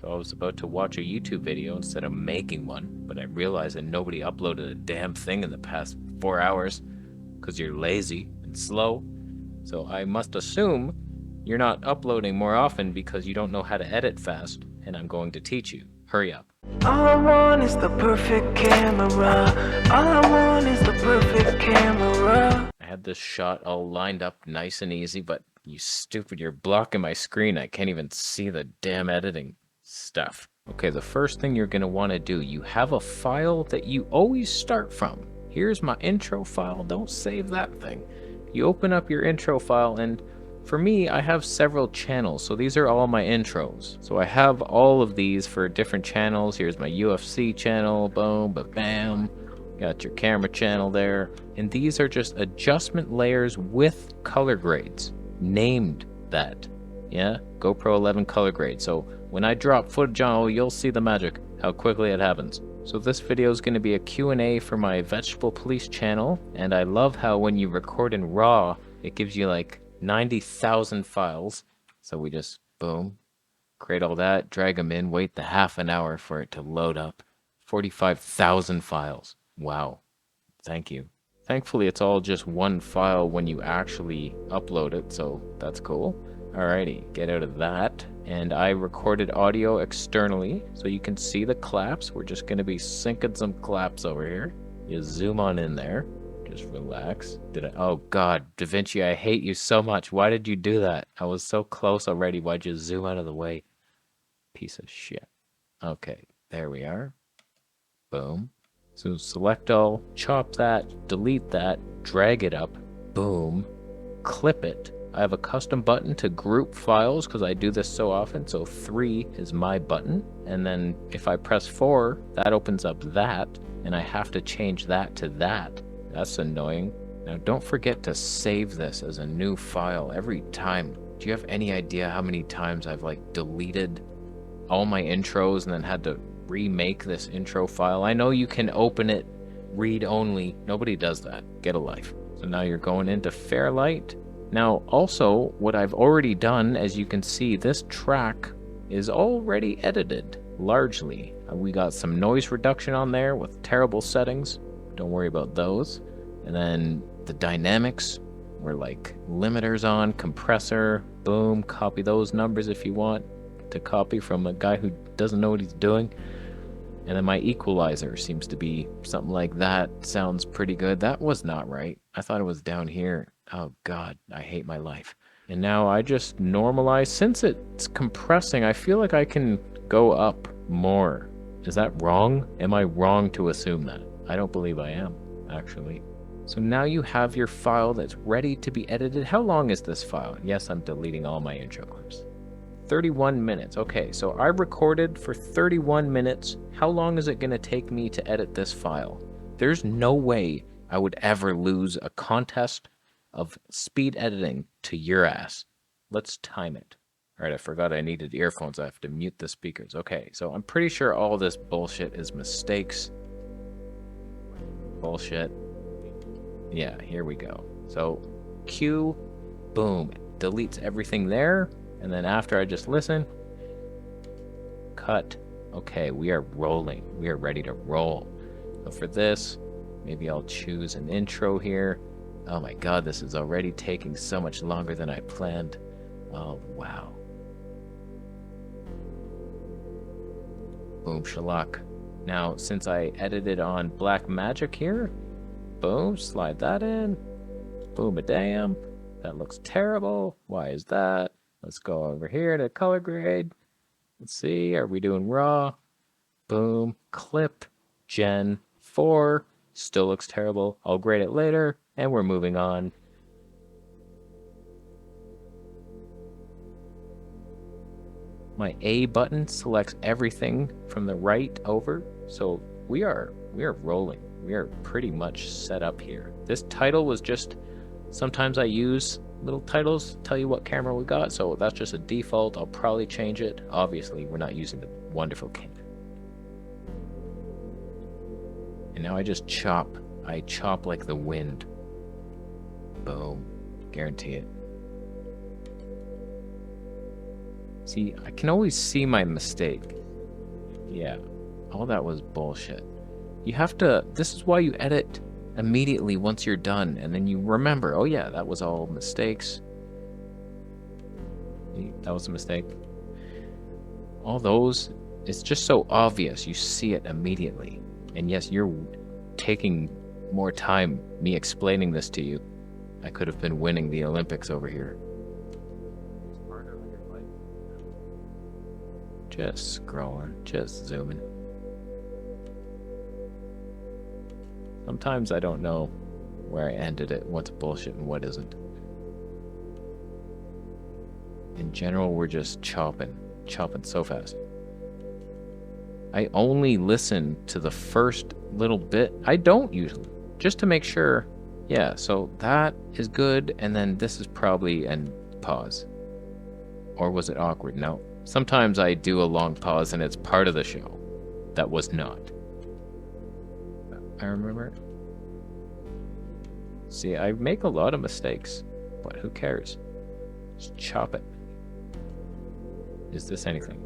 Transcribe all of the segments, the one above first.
So I was about to watch a YouTube video instead of making one, but I realized that nobody uploaded a damn thing in the past 4 hours because you're lazy and slow. So I must assume you're not uploading more often because you don't know how to edit fast, and I'm going to teach you. Hurry up. All I want is the perfect camera. All I want is the perfect camera. I had this shot all lined up nice and easy, but you stupid, you're blocking my screen. I can't even see the damn editing stuff. Okay, the first thing you're gonna wanna do, you have a file that you always start from. Here's my intro file, don't save that thing. You open up your intro file, and for me, I have several channels, so these are all my intros. So I have all of these for different channels. Here's my UFC channel, boom, bam. Got your camera channel there. And these are just adjustment layers with color grades. Named that. Yeah, GoPro 11 color grade. So when I drop footage on, you'll see the magic, how quickly it happens. So this video is going to be a Q&A for my Vegetable Police channel. And I love how when you record in RAW, it gives you like 90,000 files. So we just, boom, create all that, drag them in, wait the half an hour for it to load up. 45,000 files. Wow. Thank you. Thankfully, it's all just one file when you actually upload it, so that's cool. Alrighty, get out of that. And I recorded audio externally, so you can see the claps. We're just going to be syncing some claps over here. You zoom on in there. Just relax. Oh God, Davinci, I hate you so much. Why did you do that? I was so close already. Why'd you zoom out of the way? Piece of shit. Okay, there we are. Boom. So select all, chop that, delete that, drag it up, boom, clip it. I have a custom button to group files because I do this so often. So 3 is my button. And then if I press 4, that opens up that. And I have to change that to that. That's annoying. Now don't forget to save this as a new file every time. Do you have any idea how many times I've like deleted all my intros and then had to remake this intro file? I know you can open it read only. Nobody does that. Get a life. So now you're going into Fairlight. Now also what I've already done, as you can see, this track is already edited largely. We got some noise reduction on there with terrible settings. Don't worry about those. And then the dynamics were like limiters on, compressor, boom, copy those numbers if you want to copy from a guy who doesn't know what he's doing. And then my equalizer seems to be something like that. Sounds pretty good. That was not right. I thought it was down here. Oh God, I hate my life. And now I just normalize. Since it's compressing, I feel like I can go up more. Is that wrong? Am I wrong to assume that? I don't believe I am, actually. So now you have your file that's ready to be edited. How long is this file? Yes, I'm deleting all my intro clips. 31 minutes. Okay, so I recorded for 31 minutes. How long is it going to take me to edit this file? There's no way I would ever lose a contest of speed editing to your ass. Let's time it. All right, I forgot I needed earphones. I have to mute the speakers. Okay, so I'm pretty sure all this bullshit is mistakes. Bullshit. Yeah, here we go. So Q, boom, it deletes everything there. And then after I just listen, cut. Okay, we are rolling. We are ready to roll. So for this, maybe I'll choose an intro here. Oh my God, this is already taking so much longer than I planned. Oh, wow. Boom, shellac. Now, since I edited on Blackmagic here, boom, slide that in. Boom-a-damn. That looks terrible. Why is that? Let's go over here to color grade. Let's see, are we doing raw? Boom, clip, Gen 4. Still looks terrible. I'll grade it later, and we're moving on. My A button selects everything from the right over. So we are rolling. We are pretty much set up here. This title was just, sometimes I use little titles to tell you what camera we got, so that's just a default. I'll probably change it. Obviously, we're not using the wonderful camera. And now I just chop. I chop like the wind. Boom. Guarantee it. See, I can always see my mistake. Yeah, all that was bullshit. You have to, this is why you edit immediately once you're done, and then you remember, oh yeah, that was all mistakes. That was a mistake. All those, it's just so obvious. You see it immediately. And yes, you're taking more time me explaining this to you. I could have been winning the Olympics over here. Just scrolling, just zooming. Sometimes I don't know where I ended it, what's bullshit and what isn't. In general, we're just chopping so fast. I only listen to the first little bit. I don't usually, just to make sure. Yeah, so that is good, and then this is probably and pause. Or was it awkward? No. Sometimes I do a long pause and it's part of the show. That was not. I remember. See, I make a lot of mistakes, but who cares? Just chop it. Is this anything?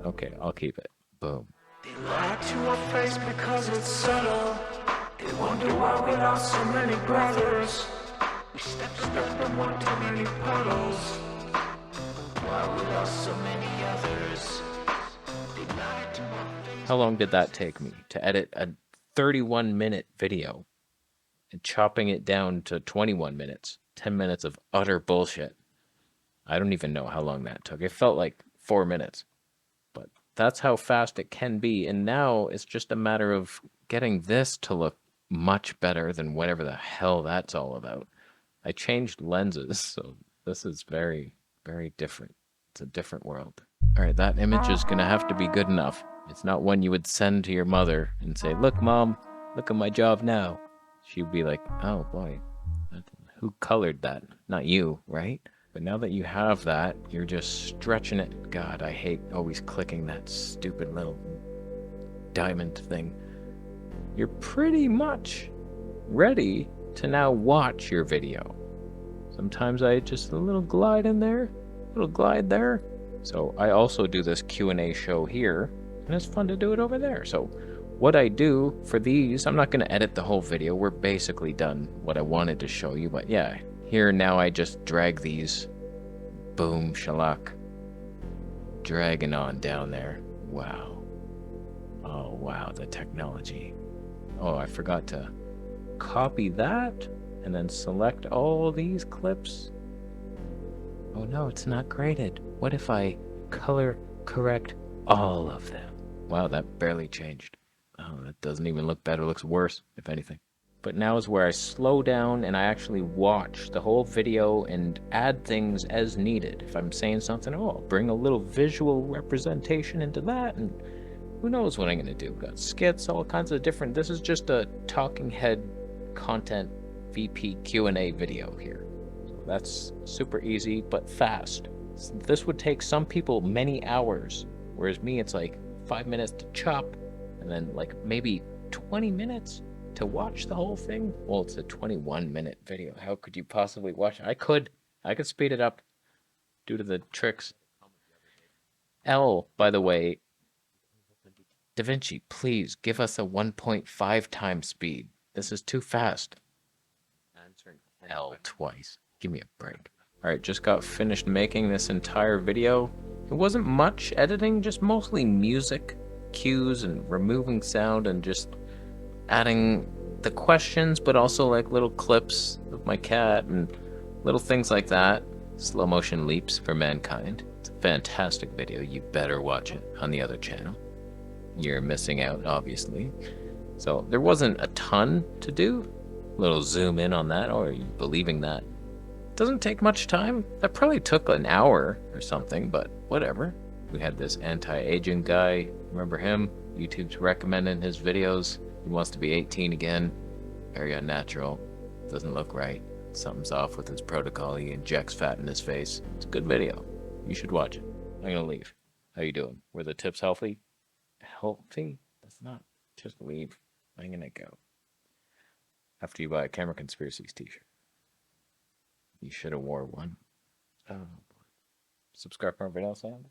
Okay, I'll keep it. Boom. They lie to our face because it's subtle. They wonder why we lost so many brothers. We stepped in one too many puddles. Why we lost so many others. They lied to our face. How long did that take me to edit a 31-minute video and chopping it down to 21 minutes? 10 minutes of utter bullshit. I don't even know how long that took. It felt like 4 minutes. But that's how fast it can be. And now it's just a matter of getting this to look much better than whatever the hell that's all about. I changed lenses, so this is very, very different. It's a different world. All right, that image is going to have to be good enough. It's not one you would send to your mother and say, look, Mom, look at my job now. She'd be like, oh, boy, who colored that? Not you, right? But now that you have that, you're just stretching it. God, I hate always clicking that stupid little diamond thing. You're pretty much ready to now watch your video. Sometimes I just a little glide in there, little glide there. So I also do this Q&A show here, and it's fun to do it over there. So what I do for these, I'm not going to edit the whole video. We're basically done what I wanted to show you, but yeah, here now I just drag these, boom, shellac, dragging on down there. Wow. Oh, wow, the technology. Oh, I forgot to copy that and then select all these clips. Oh no, it's not graded. What if I color correct all of them? Wow, that barely changed. Oh, that doesn't even look better. It looks worse, if anything. But now is where I slow down and I actually watch the whole video and add things as needed. If I'm saying something, oh, I'll bring a little visual representation into that, and who knows what I'm going to do. Got skits, all kinds of different. This is just a talking head content VP Q&A video here. So that's super easy, but fast. This would take some people many hours, whereas me, it's like 5 minutes to chop, and then like maybe 20 minutes to watch the whole thing. Well, it's a 21-minute video. How could you possibly watch it? I could speed it up due to the tricks. L, by the way, Davinci, please give us a 1.5 times speed. This is too fast. L twice. Give me a break. Alright, just got finished making this entire video. It wasn't much editing, just mostly music, cues, and removing sound, and just adding the questions, but also like little clips of my cat and little things like that. Slow motion leaps for mankind. It's a fantastic video. You better watch it on the other channel. You're missing out, obviously. So there wasn't a ton to do. A little zoom in on that, or are you believing that? Doesn't take much time. That probably took an hour or something, but whatever. We had this anti-aging guy. Remember him? YouTube's recommending his videos. He wants to be 18 again. Very unnatural. Doesn't look right. Something's off with his protocol. He injects fat in his face. It's a good video. You should watch it. I'm gonna leave. How you doing? Were the tips healthy? Healthy? That's not. Just leave. I'm gonna go. After you buy a Camera Conspiracies t-shirt. You should have wore one. Oh. Subscribe for more videos, and